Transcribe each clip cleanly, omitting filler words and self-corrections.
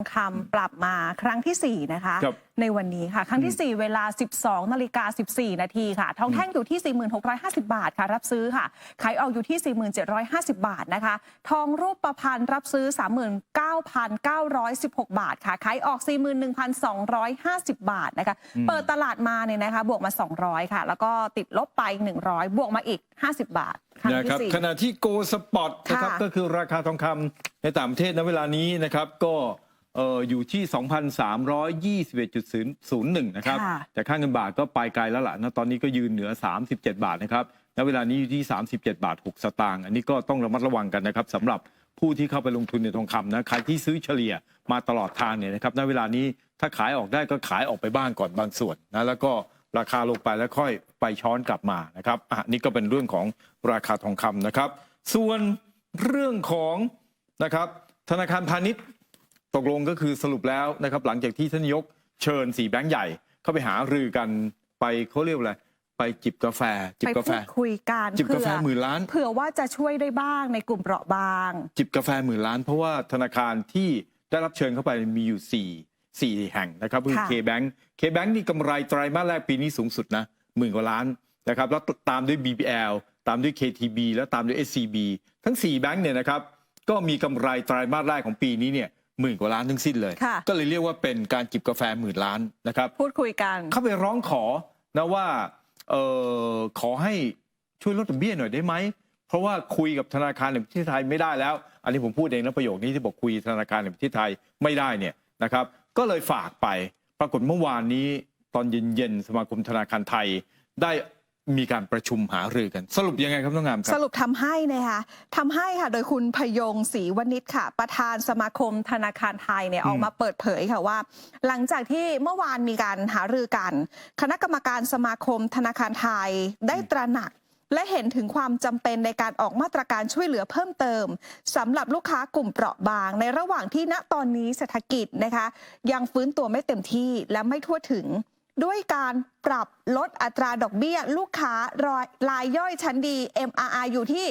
คำปรับมาครั้งที่4นะคะในวันนี้ค่ะครั้งที่4เวลา 12:14 นาทีค่ะทองแท่งอยู่ที่ 4650 บาทค่ะรับซื้อค่ะขายออกอยู่ที่ 4750 บาทนะคะทองรูปพรรณรับซื้อ 39,916 บาทค่ะขายออก 41,250 บาทนะคะเปิดตลาดมาเนี่ยนะคะบวกมา200ค่ะแล้วก็ติดลบไป100บวกมาอีก50 บาทนะครับขณะที่โกลสปอร์ตนะครับก็คือราคาทองคำในต่างประเทศณเวลานี้นะครับก็อยู่ที่ 2,321.01 นะครับแต่ค่าเงินบาทก็ไปไกลแล้วล่ะนะตอนนี้ก็ยืนเหนือ37 บาทนะครับณเวลานี้อยู่ที่37 บาท 6 สตางค์อันนี้ก็ต้องระมัดระวังกันนะครับสำหรับผู้ที่เข้าไปลงทุนในทองคำนะใครที่ซื้อเฉลี่ยมาตลอดทางเนี่ยนะครับณเวลานี้ถ้าขายออกได้ก็ขายออกไปบ้างก่อนบางส่วนนะแล้วก็ราคาลงไปแล้วค่อยไปช้อนกลับมานะครับนี่ก็เป็นเรื่องของราคาทองคำนะครับส่วนเรื่องของนะครับธนาคารพาณิชย์ตกลงก็คือสรุปแล้วนะครับหลังจากที่ท่านนายกเชิญ4 แบงก์ใหญ่เข้าไปหารือกันไปเขาเรียกอะไรไปจิบกาแฟคุยกันจิบกาแฟ10,000 ล้านเผื่อว่าจะช่วยได้บ้างในกลุ่มเปราะบางจิบกาแฟ10,000 ล้านเพราะว่าธนาคารที่ได้รับเชิญเข้าไปมีอยู่4 แห่งนะครับคือ K-Bank นี่กำไรไตรมาสแรกปีนี้สูงสุดนะ10,000 กว่าล้านนะครับแล้วตามด้วย BBL ตามด้วย KTB แล้วตามด้วย SCB ทั้ง4 แบงก์เนี่ยนะครับก็มีกำไรไตรมาสแรกของปีนี้เนี่ย10,000 กว่าล้านทั้งสิ้นเลยก็เลยเรียกว่าเป็นการจิบกาแฟ10,000 ล้านนะครับพูดคุยกันเข้าไปร้องขอนะว่าขอให้ช่วยลดดอกเบี้ยหน่อยได้ไหมเพราะว่าคุยกับธนาคารแห่งประเทศไทยไม่ได้แล้วอันนี้ผมพูดเองนะประโยคนี้ที่บอกคุยธนาคารแห่งประเทศไทยไม่ได้เนี่ยนะครับก็เลยฝากไปปรากฏเมื่อวานนี้ตอนเย็นๆสมาคมธนาคารไทยได้มีการประชุมหารือกันสรุปยังไงครับน้องงามครับสรุปทำให้นะคะทำให้ค่ะโดยคุณพยงศรีวณิชค่ะประธานสมาคมธนาคารไทยเนี่ยออกมาเปิดเผยค่ะว่าหลังจากที่เมื่อวานมีการหารือกันคณะกรรมการสมาคมธนาคารไทยได้ตระหนักและเห็นถึงความจำเป็นในการออกมาตรการช่วยเหลือเพิ่มเติมสำหรับลูกค้ากลุ่มเปราะบางในระหว่างที่ณตอนนี้เศรษฐกิจนะคะยังฟื้นตัวไม่เต็มที่และไม่ทั่วถึงด้วยการปรับลดอัตราดอกเบี้ยลูกค้ารายย่อยชั้นดี MRR อยู่ที่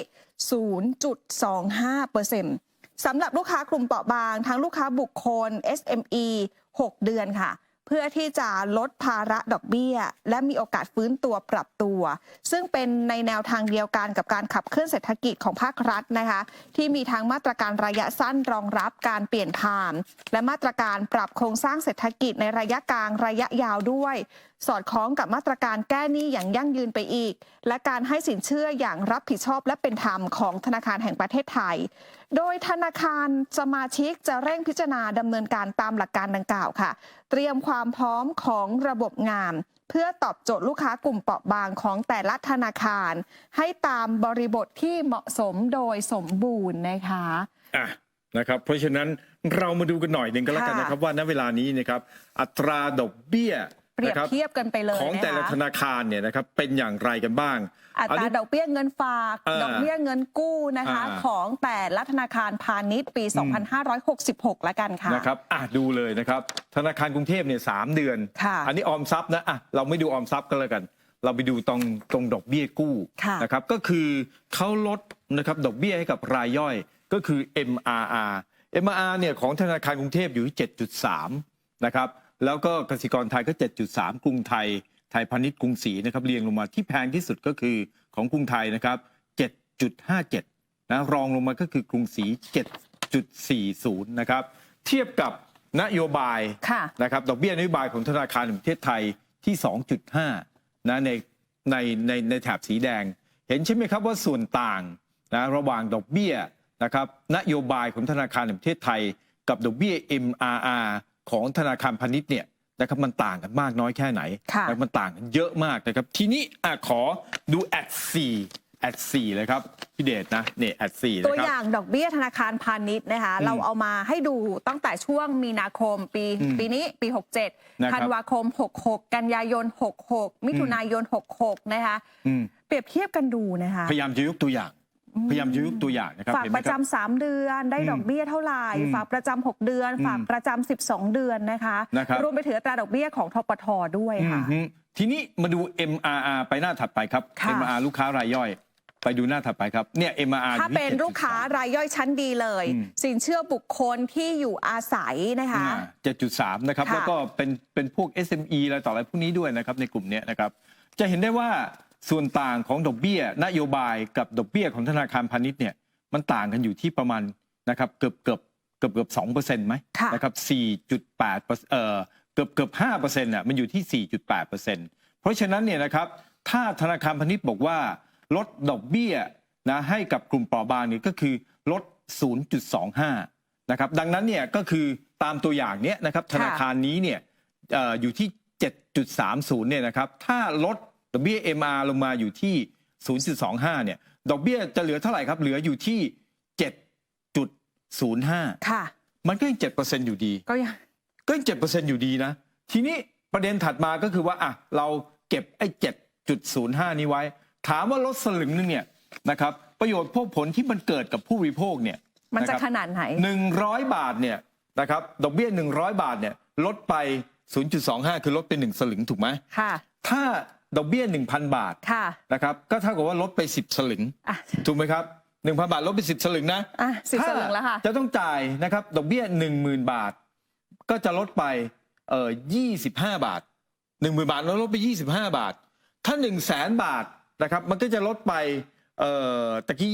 0.25% สำหรับลูกค้ากลุ่มเปราะบางทั้งลูกค้าบุคคล SME 6 เดือนค่ะเพื่อที่จะลดภาระดอกเบี้ยและมีโอกาสฟื้นตัวปรับตัวซึ่งเป็นในแนวทางเดียวกันกับการขับเคลื่อนเศรษฐกิจของภาครัฐนะคะที่มีทั้งมาตรการระยะสั้นรองรับการเปลี่ยนผ่านและมาตรการปรับโครงสร้างเศรษฐกิจในระยะกลางระยะยาวด้วยสอดคล้องกับมาตรการแก้หนี้อย่างยั่งยืนไปอีกและการให้สินเชื่ออย่างรับผิดชอบและเป็นธรรมของธนาคารแห่งประเทศไทยโดยธนาคารสมาชิกจะเร่งพิจารณาดำเนินการตามหลักการดังกล่าวค่ะเตรียมความพร้อมของระบบงานเพื่อตอบโจทย์ลูกค้ากลุ่มเปราะบางของแต่ละธนาคารให้ตามบริบทที่เหมาะสมโดยสมบูรณ์นะคะนะครับเพราะฉะนั้นเรามาดูกันหน่อยหนึ่งก็แล้วกันนะครับว่าณเวลานี้นะครับอัตราดอกเบี้ยเปรียบเทียบกันไปเลยของแต่ละธนาคารเนี่ยนะครับเป็นอย่างไรกันบ้างอัตราดอกเบี้ยเงินฝากดอกเบี้ยเงินกู้นะคะของแต่ละธนาคารพาณิชย์ปี 2566 แล้วกันค่ะนะครับดูเลยนะครับธนาคารกรุงเทพเนี่ย3 เดือนอันนี้ออมทรัพย์นะเราไม่ดูออมทรัพย์กันแล้วกันเราไปดูตรงดอกเบี้ยกู้นะครับก็คือเขาลดนะครับดอกเบี้ยให้กับรายย่อยก็คือ MRR เนี่ยของธนาคารกรุงเทพอยู่ที่ 7.3 นะครับแล้วก็กสิกรไทยก็ 7.3 กรุงไทยพาณิชย์กรุงศรีนะครับเรียงลงมาที่แพงที่สุดก็คือของกรุงไทยนะครับ 7.57 นะรองลงมาก็คือกรุงศรี 7.40 นะครับเทียบกับนโยบายนะครับดอกเบี้ยนโยบายของธนาคารแห่งประเทศไทยที่ 2.5 นะในแถบสีแดงเห็นใช่ไหมครับว่าส่วนต่างนะระหว่างดอกเบี้ยนะครับนโยบายของธนาคารแห่งประเทศไทยกับดอกเบี้ย MRR ของธนาคารพาณิชย์เนี่ยนะครับมันต่างกันมากน้อยแค่ไหนมันต่างกันเยอะมากนะครับทีนี้ขอดูแอด4เลยครับพี่เดชนะเนี่ยแอด4ตัวอย่างดอกเบี้ยธนาคารพาณิชย์นะคะเราเอามาให้ดูตั้งแต่ช่วงมีนาคมปีนี้ปี 67 ธันวาคม 66 กันยายน 66 มิถุนายน 66 นะคะเปรียบเทียบกันดูนะคะพยายามจะยกตัวอย่างนะครับฝากประจำ3 เดือนได้ดอกเบี้ยเท่าไหร่ฝากประจำ6 เดือนฝากประจำ12 เดือนนะคะรวมไปถึงอัตราดอกเบี้ยของธปท.ด้วยค่ะทีนี้มาดู MRR ไปหน้าถัดไปครับ MRR ลูกค้ารายย่อย ไปดูหน้าถัดไปครับเนี่ย MRR ถ้าเป็นลูกค้ารายย่อยชั้นดีเลย สินเชื่อบุคคลที่อยู่อาศัยนะคะ 7.3 นะครับแล้วก็เป็นพวก SME อะไรต่ออะไรพวกนี้ด้วยนะครับในกลุ่มนี้นะครับจะเห็นได้ว่าส่วนต่างของดอกเบี้ยนโยบายกับดอกเบี้ยของธนาคารพาณิชย์เนี่ยมันต่างกันอยู่ที่ประมาณนะครับเกือบ 2%ไหมนะครับ 4.8เกือบ 5% น่ะมันอยู่ที่ 4.8%เพราะฉะนั้นเนี่ยนะครับถ้าธนาคารพาณิชย์บอกว่าลดดอกเบี้ยนะให้กับกลุ่มเปราะบางนี่ก็คือลด 0.25 นะครับดังนั้นเนี่ยก็คือตามตัวอย่างเนี้ยนะครับธนาคารนี้เนี่ยอยู่ที่ 7.30 เนี่ยนะครับถ้าลดดอกเบี้ย MR ลงมาอยู่ที่ 0.25 เนี่ยดอกเบี้ยจะเหลือเท่าไหร่ครับเหลืออยู่ที่ 7.05 ค่ะมันก็ยัง 7% อยู่ดีก็ยัง 7% อยู่ดีนะทีนี้ประเด็นถัดมาก็คือว่าอ่ะเราเก็บไอ้ 7.05 นี้ไว้ถามว่าลดสลึงนึงเนี่ยนะครับประโยชน์พวกผลที่มันเกิดกับผู้บริโภคเนี่ยมันจะขนาดไหน100 บาทเนี่ยนะครับดอกเบี้ย100 บาทเนี่ยลดไป 0.25 คือลดไป1สลึงถูกไหมค่ะถ้าดอกเบี้ย 1,000 บาทนะครับก็เท่ากับว่าลดไป10สลึงถูกไหมครับ 1,000 บาทลดไป10สลึงนะ10สลึงแล้วค่ะจะต้องจ่ายนะครับดอกเบี้ย 10,000 บาทก็จะลดไป25 บาท 10,000 บาทลดไป25 บาทถ้า 100,000 บาทนะครับมันก็จะลดไปตะกี้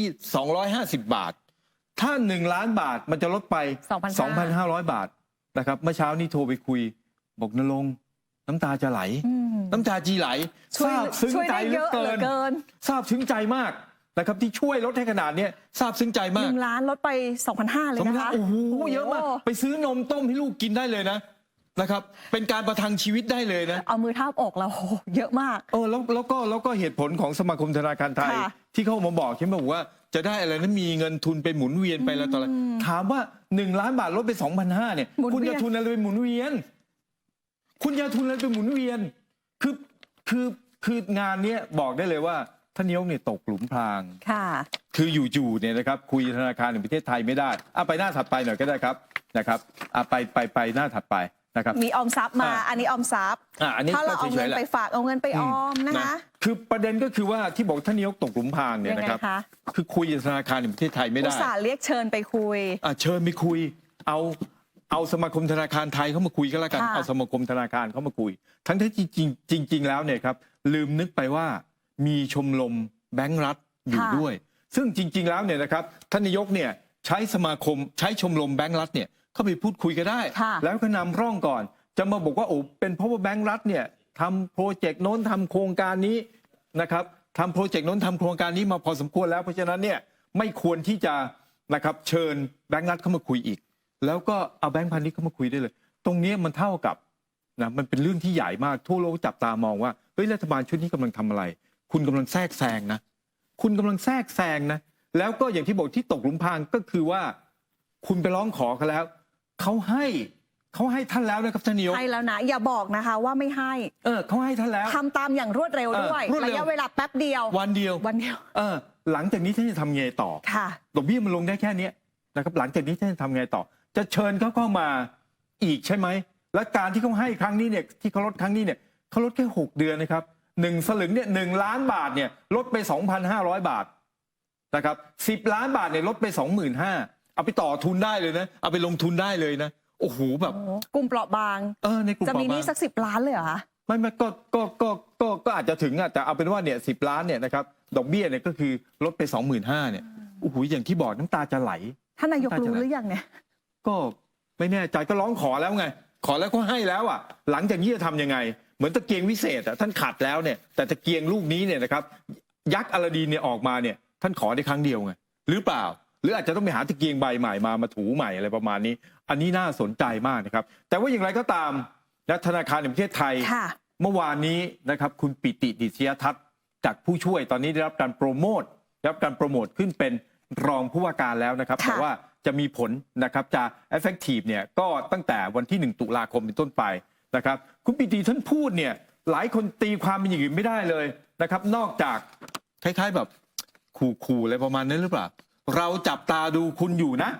250 บาทถ้า1 ล้านบาทมันจะลดไป 2,500 บาทนะครับเมื่อเช้านี้โทรไปคุยบอกณรงค์น้ำตาจะไหลน้ำตาจีไหลซาบซึ้งใจเหลือเกินซาบซึ้งใจมากนะครับที่ช่วยลดให้ขนาดนี้ซาบซึ้งใจมาก1 ล้านลดไป 2,500 เลยนะคะโอ้โหเยอะมากไปซื้อนมต้มให้ลูกกินได้เลยนะครับเป็นการประทังชีวิตได้เลยนะเอามือทาบอกแล้วเยอะมากแล้วก็เหตุผลของสมาคมธนาคารไทยที่เขามาบอกใช่ไหมบอกว่าจะได้อะไรนั้นมีเงินทุนไปหมุนเวียนไปแล้วต่ออะไรถามว่า1 ล้านบาทลดไป 2,500 เนี่ยคุณจะทุนอะไรไปหมุนเวียนคุณจะทุนอะไรไปหมุนเวียนคืองานนี้บอกได้เลยว่าท่านนายกเนี่ยตกหลุมพรางคืออยู่ๆเนี่ยนะครับคุยธนาคารแห่งประเทศไทยไม่ได้ไปหน้าถัดไปหน่อยก็ได้ครับนะครับไปหน้าถัดไปนะครับมีออมทรัพย์มาอันนี้ออมทรัพย์ถ้าเราเอาเงินไปฝากเอาเงินไปออมนะคะคือประเด็นก็คือว่าที่บอกท่านนายกตกหลุมพรางเนี่ยนะครับคือคุยธนาคารแห่งประเทศไทยไม่ได้อุตส่าห์เรียกเชิญไปคุยเชิญไปคุยเอาสมาคมธนาคารไทยเข้ามาคุยก็แล้วกันเอาสมาคมธนาคารเข้ามาคุยทั้งที่จริงแล้วเนี่ยครับลืมนึกไปว่ามีชมรมแบงก์รัฐอยู่ด้วยซึ่งจริงๆแล้วเนี่ยนะครับท่านนายกเนี่ยใช้ชมรมแบงก์รัฐเนี่ยเข้าไปพูดคุยก็ได้แล้วก็นำร่องก่อนจะมาบอกว่าโอ้เป็นเพราะว่าแบงก์รัฐเนี่ยทำโปรเจกต์โน้นทำโครงการนี้นะครับทำโปรเจกต์โน้นทำโครงการนี้มาพอสมควรแล้วเพราะฉะนั้นเนี่ยไม่ควรที่จะนะครับเชิญแบงก์รัฐเข้ามาคุยอีกแล้วก็เอาแบงก์พาณิชย์เข้ามาคุยได้เลยตรงนี้มันเท่ากับนะมันเป็นเรื่องที่ใหญ่มากทั่วโลกจับตามองว่าเฮ้ยรัฐบาลชุดนี้กำลังทำอะไรคุณกำลังแทรกแซงนะคุณกำลังแทรกแซงนะแล้วก็อย่างที่บอกที่ตกหลุมพรางก็คือว่าคุณไปร้องขอเขาแล้วเขาให้ท่านแล้วนะครับท่านนายกให้แล้วนะอย่าบอกนะคะว่าไม่ให้เขาให้ท่านแล้วทำตามอย่างรวดเร็วด้วยระยะเวลาแป๊บเดียววันเดียวหลังจากนี้ท่านจะทำไงต่อดอกเบี้ยมันลงได้แค่นี้นะครับหลังจากนี้ท่านจะทำไงต่อจะเชิญเขาเข้ามาอีกใช่ไหมและการที่เขาให้ครั้งนี้เนี่ยที่เขาลดครั้งนี้เนี่ยเขาลดแค่6 เดือนนะครับ1 สลึงเนี่ย1 ล้านบาทเนี่ยลดไป 2,500 บาทนะครับ10 ล้านบาทเนี่ยลดไป 25,000เอาไปต่อทุนได้เลยนะเอาไปลงทุนได้เลยนะโอ้โหแบบกลุ่มเปราะบางในกลุ่มจะมีหนี้สัก10 ล้านเลยเหรอคะไม่ก็อาจจะถึงแต่เอาเป็นว่าเนี่ย10 ล้านเนี่ยนะครับดอกเบี้ยเนี่ยก็คือลดไป 25,000เนี่ยโอ้โหอย่างที่บอกน้ำตาจะไหลท่านนายกรู้หรือยังเนี่ยก็ไม่แน่ใจก็ร้องขอแล้วไงขอแล้วก็ให้แล้วอ่ะหลังจากนี้จะทำยังไงเหมือนตะเกียงวิเศษท่านขัดแล้วเนี่ยแต่ตะเกียงลูกนี้เนี่ยนะครับยักษ์อลาดีนเนี่ยออกมาเนี่ยท่านขอได้ครั้งเดียวไงหรือเปล่าหรืออาจจะต้องไปหาตะเกียงใบใหม่มาถูใหม่อะไรประมาณนี้อันนี้น่าสนใจมากนะครับแต่ว่าอย่างไรก็ตามธนาคารแห่งประเทศไทยเมื่อวานนี้นะครับคุณปิติดิษยทัศน์จากผู้ช่วยตอนนี้ได้รับการโปรโมทขึ้นเป็นรองผู้ว่าการแล้วนะครับแต่ว่าจะมีผลนะครับจะ effective เนี่ยก็ตั้งแต่วันที่1 ตุลาคมเป็นต้นไปนะครับคุณปิติท่านพูดเนี่ยหลายคนตีความเป็นอย่างอื่นไม่ได้เลยนะครับนอกจากคล้ายๆแบบขู่อะไรประมาณนั้นหรือเปล่าเราจับตาดูคุณอยู่นะ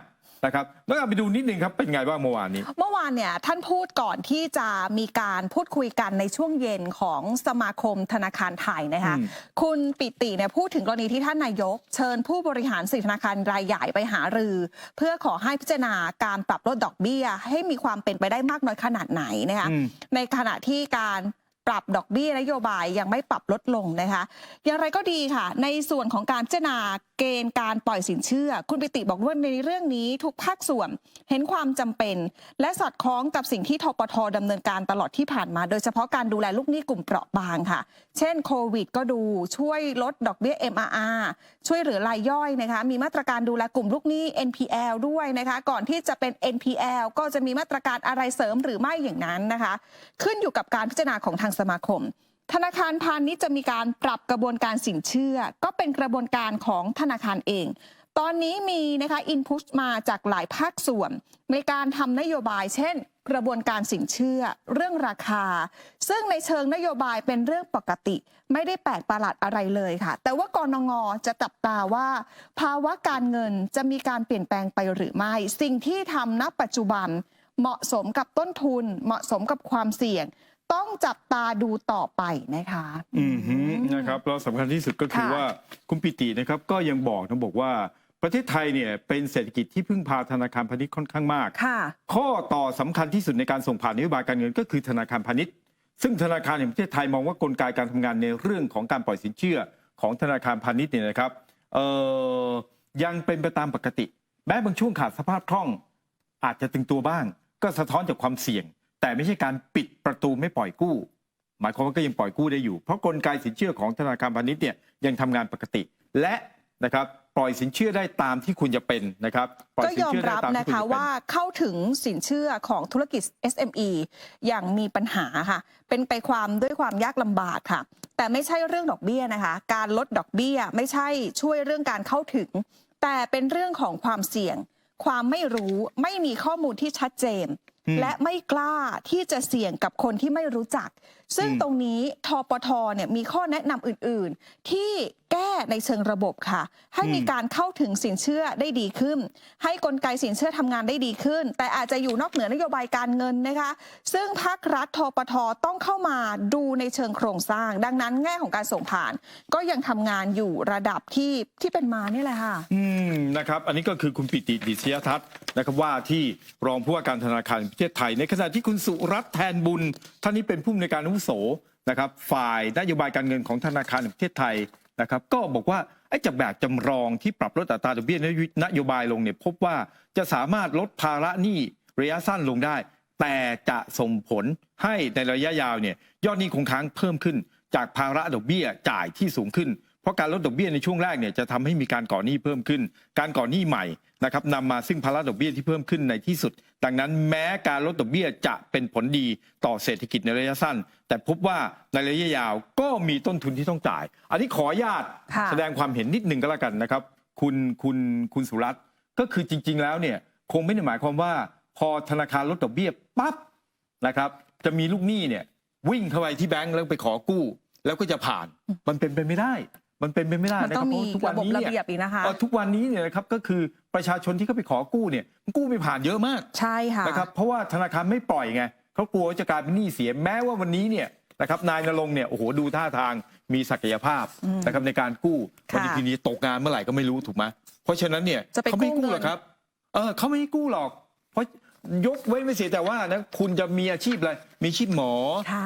นะครับแล้วไปดูนิดนึงครับเป็นไงบ้างเมื่อวานนี้เมื่อวานเนี่ยท่านพูดก่อนที่จะมีการพูดคุยกันในช่วงเย็นของสมาคมธนาคารไทยนะคะคุณปิติเนี่ยพูดถึงกรณีที่ท่านนายกเชิญผู้บริหาร4ธนาคารรายใหญ่ไปหารือเพื่อขอให้พิจารณาการปรับลดดอกเบี้ยให้มีความเป็นไปได้มากน้อยขนาดไหนนะคะในขณะที่การปรับดอกเบี้ยนโยบายยังไม่ปรับลดลงนะคะอย่างไรก็ดีค่ะในส่วนของการพิจารณาเกณฑ์การปล่อยสินเชื่อคุณปิติบอกว่าในเรื่องนี้ทุกภาคส่วนเห็นความจำเป็นและสอดคล้องกับสิ่งที่ธปท.ดำเนินการตลอดที่ผ่านมาโดยเฉพาะการดูแลลูกหนี้กลุ่มเปราะบางค่ะเช่นโควิดก็ดูช่วยลดดอกเบี้ย MRR ช่วยเหลือรายย่อยนะคะมีมาตรการดูแลกลุ่มลูกหนี้ NPL ด้วยนะคะก่อนที่จะเป็น NPL ก็จะมีมาตรการอะไรเสริมหรือไม่อย่างนั้นนะคะขึ้นอยู่กับการพิจารณาของทางสมาคมธนาคารพาณิชย์จะมีการปรับกระบวนการสินเชื่อก็เป็นกระบวนการของธนาคารเองตอนนี้มีนะคะอินพุตมาจากหลายภาคส่วนในการทำนโยบายเช่นกระบวนการสินเชื่อเรื่องราคาซึ่งในเชิงนโยบายเป็นเรื่องปกติไม่ได้แปลกประหลาดอะไรเลยค่ะแต่ว่ากนง.จะจับตาว่าภาวะการเงินจะมีการเปลี่ยนแปลงไปหรือไม่สิ่งที่ทำณปัจจุบันเหมาะสมกับต้นทุนเหมาะสมกับความเสี่ยงต้องจับตาดูต่อไปนะคะนะครับแล้วสำคัญที่สุดก็คือว่าคุณปิตินะครับก็ยังบอกว่าประเทศไทยเนี่ยเป็นเศรษฐกิจที่พึ่งพาธนาคารพาณิชย์ค่อนข้างมากข้อต่อสำคัญที่สุดในการส่งผ่านนโยบายการเงินก็คือธนาคารพาณิชย์ซึ่งธนาคารแห่งประเทศไทยมองว่ากลไกการทำงานในเรื่องของการปล่อยสินเชื่อของธนาคารพาณิชย์เนี่ยนะครับยังเป็นไปตามปกติแม้บางช่วงขาดสภาพคล่องอาจจะตึงตัวบ้างก็สะท้อนจากความเสี่ยงแต่ไม่ใช่การปิดประตูไม่ปล่อยกู้หมายความว่าก็ยังปล่อยกู้ได้อยู่เพราะกลไกสินเชื่อของธนาคารพาณิชย์เนี่ยยังทำงานปกติและนะครับปล่อยสินเชื่อได้ตามที่คุณจะเป็นนะครับก็ยอมรับนะคะว่าเข้าถึงสินเชื่อของธุรกิจ SME อย่างมีปัญหาค่ะเป็นไปด้วยความยากลำบากค่ะแต่ไม่ใช่เรื่องดอกเบี้ยนะคะการลดดอกเบี้ยไม่ใช่ช่วยเรื่องการเข้าถึงแต่เป็นเรื่องของความเสี่ยงความไม่รู้ไม่มีข้อมูลที่ชัดเจนและไม่กล้าที่จะเสี่ยงกับคนที่ไม่รู้จักซึ่งตรงนี้ธปท.เนี่ยมีข้อแนะนำอื่นๆที่แก้ในเชิงระบบค่ะให้มีการเข้าถึงสินเชื่อได้ดีขึ้นให้กลไกสินเชื่อทำงานได้ดีขึ้นแต่อาจจะอยู่นอกเหนือนโยบายการเงินนะคะซึ่งภาครัฐธปท.ต้องเข้ามาดูในเชิงโครงสร้างดังนั้นแง่ของการส่งผ่านก็ยังทำงานอยู่ระดับที่เป็นมานี่แหละค่ะนะครับอันนี้ก็คือคุณปิติ ดิษยทัศน์นะครับว่าที่รองผู้ว่าการธนาคารแห่งประเทศไทยในขณะที่คุณสุรัตน์แทนบุญท่านนี้เป็นผู้อำนวยการอาวุโสนะครับฝ่ายนโยบายการเงินของธนาคารแห่งประเทศไทยนะครับก็บอกว่าไอ้จากแบบจำลองที่ปรับลดอัตราดอกเบี้ยนโยบายลงเนี่ยพบว่าจะสามารถลดภาระหนี้ระยะสั้นลงได้แต่จะส่งผลให้ในระยะยาวเนี่ยยอดหนี้คงค้างเพิ่มขึ้นจากภาระดอกเบี้ยจ่ายที่สูงขึ้นเพราะการลดดอกเบี้ยในช่วงแรกเนี่ยจะทำให้มีการก่อหนี้เพิ่มขึ้นการก่อหนี้ใหม่นะครับนำมาซึ่งภาระดอกเบี้ยที่เพิ่มขึ้นในที่สุดดังนั้นแม้การลดดอกเบี้ยจะเป็นผลดีต่อเศรษฐกิจในระยะสั้นแต่พบว่าในระยะยาวก็มีต้นทุนที่ต้องจ่ายอันนี้ขออนุญาตแสดงความเห็นนิดนึงก็แล้วกันนะครับคุณสุรัตน์ก็คือจริงๆแล้วเนี่ยคงไม่ได้หมายความว่าพอธนาคารลดดอกเบี้ยปั๊บนะครับจะมีลูกหนี้เนี่ยวิ่งเข้าไปที่แบงก์แล้วไปขอกู้แล้วก็จะผ่านมันเป็นไปไม่ได้นะครับเพราะทุกวันนี้เนี่ยทุกวันนี้เนี่ยนะครับก็คือประชาชนที่เขาไปขอกู้เนี่ยกู้ไม่ผ่านเยอะมากใช่ค่ะนะครับเพราะว่าธนาคารไม่ปล่อยไงเขากลัวจะกลายเป็นหนี้เสียแม้ว่าวันนี้เนี่ยนะครับนายณรงค์เนี่ยโอ้โหดูท่าทางมีศักยภาพนะครับในการกู้วันนี้ทีนี้ตกงานเมื่อไหร่ก็ไม่รู้ถูกไหมเพราะฉะนั้นเนี่ยเขาไม่กู้หรอกครับเขาไม่กู้หรอกเพราะยกเว้นไม่เสียแต่ว่านะคุณจะมีอาชีพอะไรมีอาชีพหมอ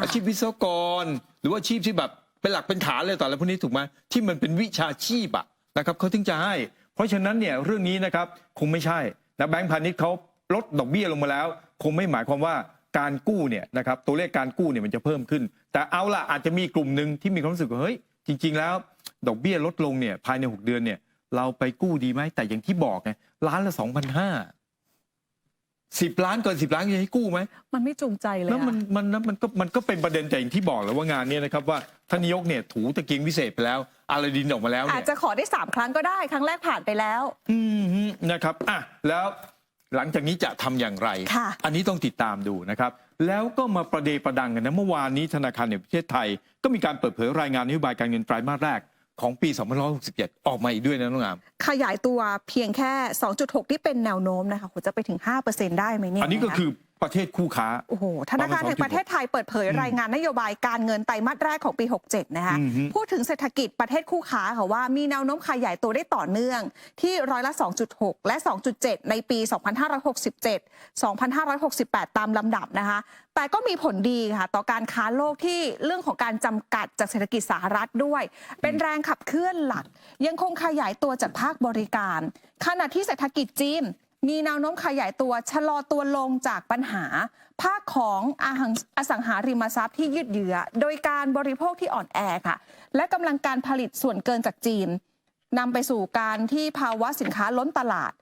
อาชีพวิศวกรหรือว่าอาชีพที่แบบเป็นหลักเป็นฐานเลยต่ออะไรพวกนี้ถูกไหมที่มันเป็นวิชาชีพนะครับเขาถึงจะให้เพราะฉะนั้นเนี่ยเรื่องนี้นะครับคงไม่ใช่นะแบงก์พาณิชย์เขาลดดอกเบี้ยลงมาแล้วคงไม่หมายความว่าการกู้เนี่ยนะครับตัวเลขการกู้เนี่ยมันจะเพิ่มขึ้นแต่เอาล่ะอาจจะมีกลุ่มหนึ่งที่มีความรู้สึกว่าเฮ้ยจริงๆแล้วดอกเบี้ยลดลงเนี่ยภายใน6 เดือนเนี่ยเราไปกู้ดีไหมแต่อย่างที่บอกไงล้านละ 2,500 10 ล้านเกิน10 ล้านจะให้กู้ไหมมันไม่จูงใจเลยแล้วมันก็เป็นประเด็นแต่อย่างที่บอกแล้วว่างานนี้นะครับว่าท่านนายกเนี่ยถูตะเกียงวิเศษไปแล้วอาลาดินออกมาแล้วอาจจะขอได้3 ครั้งก็ได้ครั้งแรกผ่านไปแล้วนะครับแล้วหลังจากนี้จะทำอย่างไรอันนี้ต้องติดตามดูนะครับแล้วก็มาประเดประดังกันนะเมื่อวานนี้ธนาคารแห่งประเทศไทยก็มีการเปิดเผยรายงานนโยบายการเงินไตรมาสแรก ของปี 2567 ออกมาอีกด้วยนะน้องงาม ขยายตัวเพียงแค่ 2.6 ที่เป็นแนวโน้มนะคะจะไปถึง 5% ได้ไหมเนี่ย อันนี้ก็คือประเทศคู่ค้า โอ้โหธนาคารแห่งประเทศไทยเปิดเผยรายงานนโยบายการเงินไตรมาสแรกของปี 67 นะคะพูดถึงเศรษฐกิจประเทศคู่ค้าค่ะว่ามีแนวโน้มขยายตัวได้ต่อเนื่องที่ร้อยละ 2.6 และ 2.7 ในปี 2567 2568 ตามลำดับนะคะแต่ก็มีผลดีค่ะต่อการค้าโลกที่เรื่องของการจำกัดจากเศรษฐกิจสหรัฐด้วยเป็นแรงขับเคลื่อนหลักยังคงขยายตัวจากภาคบริการขณะที่เศรษฐกิจจีนมีแนวโน้มขยายตัวชะลอตัวลงจากปัญหาภาคของอสังหาริมทรัพย์ที่ยืดเยื้อโดยการบริโภคที่อ่อนแอค่ะและกำลังการผลิตส่วนเกินจากจีนนำไปสู่การที่ภาวะสินค้าล้นตลาด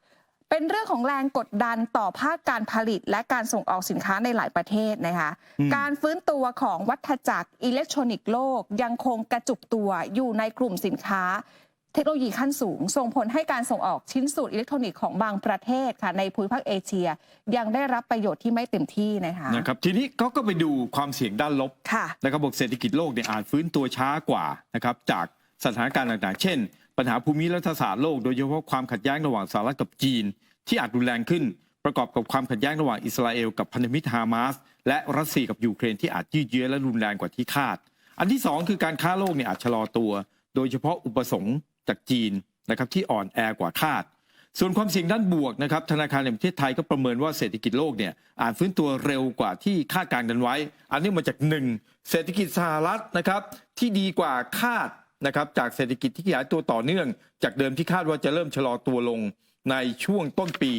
เป็นเรื่องของแรงกดดันต่อภาคการผลิตและการส่งออกสินค้าในหลายประเทศนะคะการฟื้นตัวของวัฏจักรอิเล็กทรอนิกส์โลกยังคงกระจุกตัวอยู่ในกลุ่มสินค้าเทคโนโลยีขั้นสูงส่งผลให้การส่งออกชิ้นส่วนอิเล็กทรอนิกส์ของบางประเทศค่ะในภูมิภาคเอเชียยังได้รับประโยชน์ที่ไม่เต็มที่นะครับทีนี้ก็ไปดูความเสี่ยงด้านลบนะครับบอกเศรษฐกิจโลกเนี่ยอาจฟื้นตัวช้ากว่านะครับจากสถานการณ์ต่างๆเช่นปัญหาภูมิรัฐศาสตร์โลกโดยเฉพาะความขัดแย้งระหว่างสหรัฐกับจีนที่อาจรุนแรงขึ้นประกอบกับความขัดแย้งระหว่างอิสราเอลกับพันธมิตรฮามาสและรัสเซียกับยูเครนที่อาจยืดเยื้อและรุนแรงกว่าที่คาดอันที่2คือการค้าโลกเนี่ยอาจชะลอตัวโดยเฉพาะอุปสงค์จากจีนนะครับที่อ่อนแอกว่าคาดส่วนความเสี่ยงด้านบวกนะครับธนาคารแห่งประเทศไทยก็ประเมินว่าเศรษฐกิจโลกเนี่ยอาจฟื้นตัวเร็วกว่าที่คาดการณ์กันไว้อันนี้มาจาก1เศรษฐกิจสหรัฐนะครับที่ดีกว่าคาดนะครับจากเศรษฐกิจที่ขยายตัวต่อเนื่องจากเดิมที่คาดว่าจะเริ่มชะลอตัวลงในช่วงต้นปี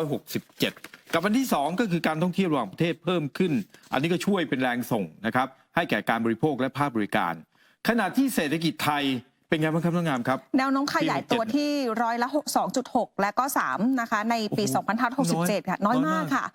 2567 กับอันที่2ก็คือการท่องเที่ยวระหว่างประเทศเพิ่มขึ้นอันนี้ก็ช่วยเป็นแรงส่งนะครับให้แก่การบริโภคและภาคบริการขณะที่เศรษฐกิจไทยเป็นไงบ้างครับน้องงามครับแนวโน้มขยายตัวที่ร้อยละ 2.6 และก็3นะคะในปี 2567 ค่ะน้อยมากค่ะ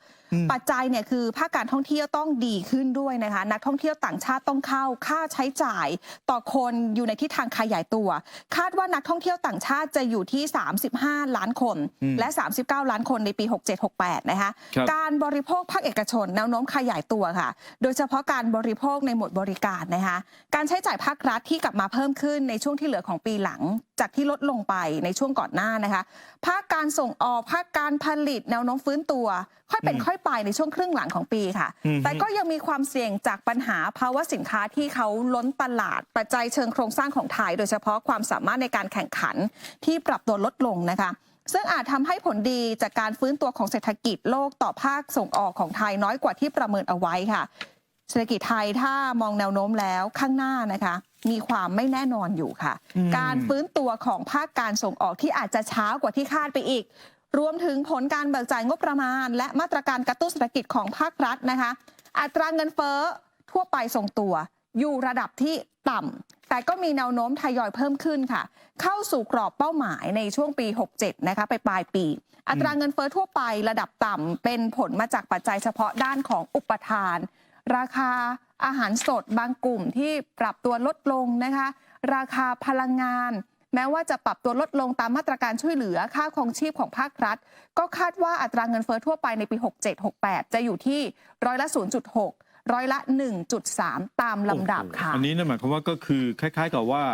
ปัจจัยเนี่ยคือภาคการท่องเที่ยวต้องดีขึ้นด้วยนะคะนักท่องเที่ยวต่างชาติต้องเข้าค่าใช้จ่ายต่อคนอยู่ในทิศทางขยายตัวคาดว่านักท่องเที่ยวต่างชาติจะอยู่ที่35ล้านคนและ39ล้านคนในปี 67-68 นะคะการบริโภคภาคเอกชนแนวโน้มขยายตัวค่ะโดยเฉพาะการบริโภคในหมวดบริการนะคะการใช้จ่ายภาครัฐที่กลับมาเพิ่มขึ้นในช่วงที่เหลือของปีหลังจากที่ลดลงไปในช่วงก่อนหน้านะคะภาคการส่งออกภาคการผลิตแนวโน้มฟื้นตัวค่อยเป็นค่อยไปในช่วงครึ่งหลังของปีค่ะแต่ก็ยังมีความเสี่ยงจากปัญหาภาวะสินค้าที่เขาล้นตลาดปัจจัยเชิงโครงสร้างของไทยโดยเฉพาะความสามารถในการแข่งขันที่ปรับตัวลดลงนะคะซึ่งอาจทำให้ผลดีจากการฟื้นตัวของเศรษฐกิจโลกต่อภาคส่งออกของไทยน้อยกว่าที่ประเมินเอาไว้ค่ะเศรษฐกิจไทยถ้ามองแนวโน้มแล้วข้างหน้านะคะมีความไม่แน่นอนอยู่ค่ะการฟื้นตัวของภาคการส่งออกที่อาจจะช้ากว่าที่คาดไปอีกรวมถึงผลการเบิกจ่ายงบประมาณและมาตรการกระตุ้นเศรษฐกิจของภาครัฐนะคะอัตราเงินเฟ้อทั่วไปทรงตัวอยู่ระดับที่ต่ำแต่ก็มีแนวโน้มทยอยเพิ่มขึ้นค่ะเข้าสู่กรอบเป้าหมายในช่วงปี 67 นะคะไปปลายปีอัตราเงินเฟ้อทั่วไประดับต่ำเป็นผลมาจากปัจจัยเฉพาะด้านของอุปทานราคาอาหารสดบางกลุ่มที่ปรับตัวลดลงนะคะราคาพลังงานแม้ว่าจะปรับตัวลดลงตามมาตรการช่วยเหลือค่าครองชีพของภาครัฐก็คาดว่าอัตราเงินเฟ้อทั่วไปในปี 67-68 จะอยู่ที่ร้อยละ 0.6 ร้อยละ 1.3 ตามลำดับค่ะอันนี้นั่นหมายความว่าก็คือคล้ายๆกับว่า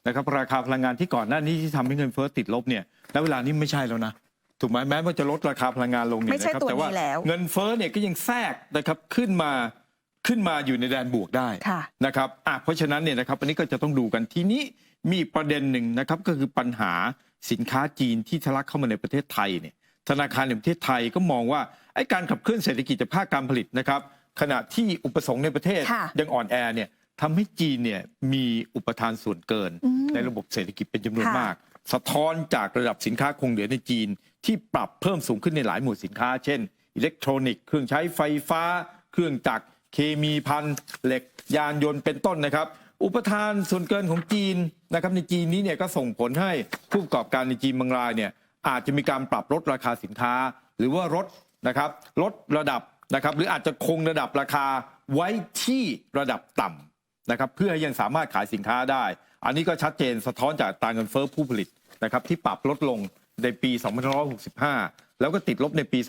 นะครับราคาพลังงานที่ก่อนหน้านี้ที่ทำให้เงินเฟ้อติดลบเนี่ยแล้วเวลานี้ไม่ใช่แล้วนะถูกไหมแม้ว่าจะลดราคาพลังงานลงเนี่ยนะครับแต่ว่าเงินเฟ้อเนี่ยก็ยังแทรกนะครับขึ้นมาอยู่ในแดนบวกได้นะครับเพราะฉะนั้นเนี่ยนะครับอันนี้ก็จะต้องดูกันทีนี้มีประเด็นหนึ่งนะครับก็คือปัญหาสินค้าจีนที่ทะลักเข้ามาในประเทศไทยเนี่ยธนาคารแห่งประเทศไทยก็มองว่าไอ้การขับเคลื่อนเศรษฐกิจจากภาคการผลิตนะครับขณะที่อุปสงค์ในประเทศยังอ่อนแอเนี่ยทำให้จีนเนี่ยมีอุปทานส่วนเกินในระบบเศรษฐกิจเป็นจำนวนมากสะท้อนจากระดับสินค้าคงเหลือในจีนที่ปรับเพิ่มสูงขึ้นในหลายหมวดสินค้าเช่นอิเล็กทรอนิกส์เครื่องใช้ไฟฟ้าเครื่องจักรเคมีภัณฑ์เหล็กยานยนต์เป็นต้นนะครับอุปทานส่วนเกินของจีนนะครับในจีนนี้เนี่ยก็ส่งผลให้ผู้ประกอบการในจีนบางรายเนี่ยอาจจะมีการปรับลดราคาสินค้าหรือว่าลดระดับนะครับหรืออาจจะคงระดับราคาไว้ที่ระดับต่ำนะครับเพื่อให้ยังสามารถขายสินค้าได้อันนี้ก็ชัดเจนสะท้อนจากอัตราเงินเฟ้อผู้ผลิตนะครับที่ปรับลดลงในปี 2565 แล้วก็ติดลบในปี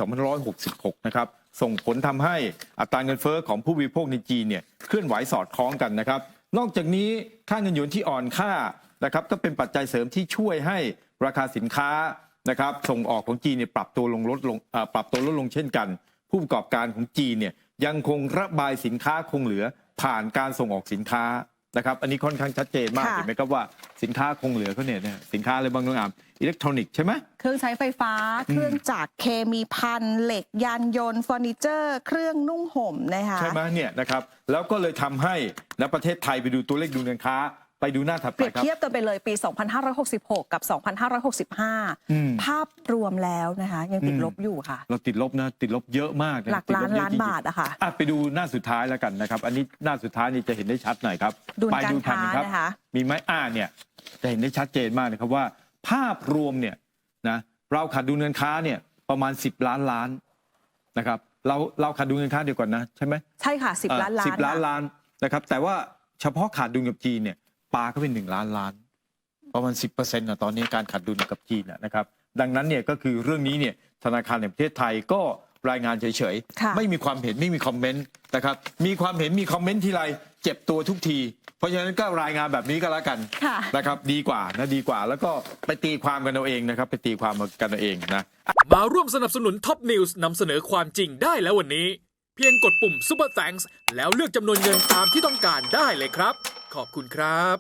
2566 นะครับส่งผลทำให้อัตราเงินเฟ้อของผู้บริโภคในจีนเนี่ยเคลื่อนไหวสอดคล้องกันนะครับนอกจากนี้ค่าเงินหยวนที่อ่อนค่า นะครับก็เป็นปัจจัยเสริมที่ช่วยให้ราคาสินค้านะครับส่งออกของจีนเนี่ยปรับตัวลดลงเช่นกัน ผู้ประกอบการของจีนเนี่ยยังคงระบายสินค้าคงเหลือผ่านการส่งออกสินค้านะครับอันนี้ค่อนข้างชัดเจนมากเห็นไหมครับว่าสินค้าคงเหลือเขาเนี่ยสินค้าอะไรบางอย่างอิเล็กทรอนิกส์ใช่ไหมเครื่องใช้ไฟฟ้าเครื่องจักรเคมีภัณฑ์เหล็กยานยนต์เฟอร์นิเจอร์เครื่องนุ่งห่มนะคะใช่ไหมเนี่ยนะครับแล้วก็เลยทำให้ประเทศไทยไปดูตัวเลขดูการค้าไปดูหน้าถัดไปครับเปรียบเทียบกันไปเลยปี 2566 กับ 2565 ภาพรวมแล้วนะคะยังติดลบอยู่ค่ะเราติดลบนะติดลบเยอะมากหลักล้านบาทอะค่ะไปดูหน้าสุดท้ายแล้วกันนะครับอันนี้หน้าสุดท้ายนี่จะเห็นได้ชัดหน่อยครับดุลการค้านะคะ มีไหมเนี่ยจะเห็นได้ชัดเจนมากนะครับว่าภาพรวมเนี่ยนะเราขาดดุลการค้าเนี่ยประมาณ10 ล้านนะครับเราขาดดุลการค้าเดียวก่อนนะใช่ไหมใช่ค่ะ10 ล้าน10 ล้านนะครับแต่ว่าเฉพาะขาดดุลกับจีนเนี่ยปาก็เป็น1 ล้านประมาณ 10%นะตอนนี้การขาดดุลกับจีนนะครับดังนั้นเนี่ยก็คือเรื่องนี้เนี่ยธนาคารแห่งประเทศไทยก็รายงานเฉยๆไม่มีความเห็นไม่มีคอมเมนต์นะครับมีความเห็นมีคอมเมนต์ทีไรเจ็บตัวทุกทีเพราะฉะนั้นก็รายงานแบบนี้ก็แล้วกันนะครับดีกว่าแล้วก็ไปตีความกันเอาเองนะครับไปตีความกันเอาเองนะมาร่วมสนับสนุนท็อปนิวส์นำเสนอความจริงได้แล้ววันนี้เพียงกดปุ่ม Super Thanks แล้วเลือกจำนวนเงินตามที่ต้องการได้เลยครับขอบคุณครับ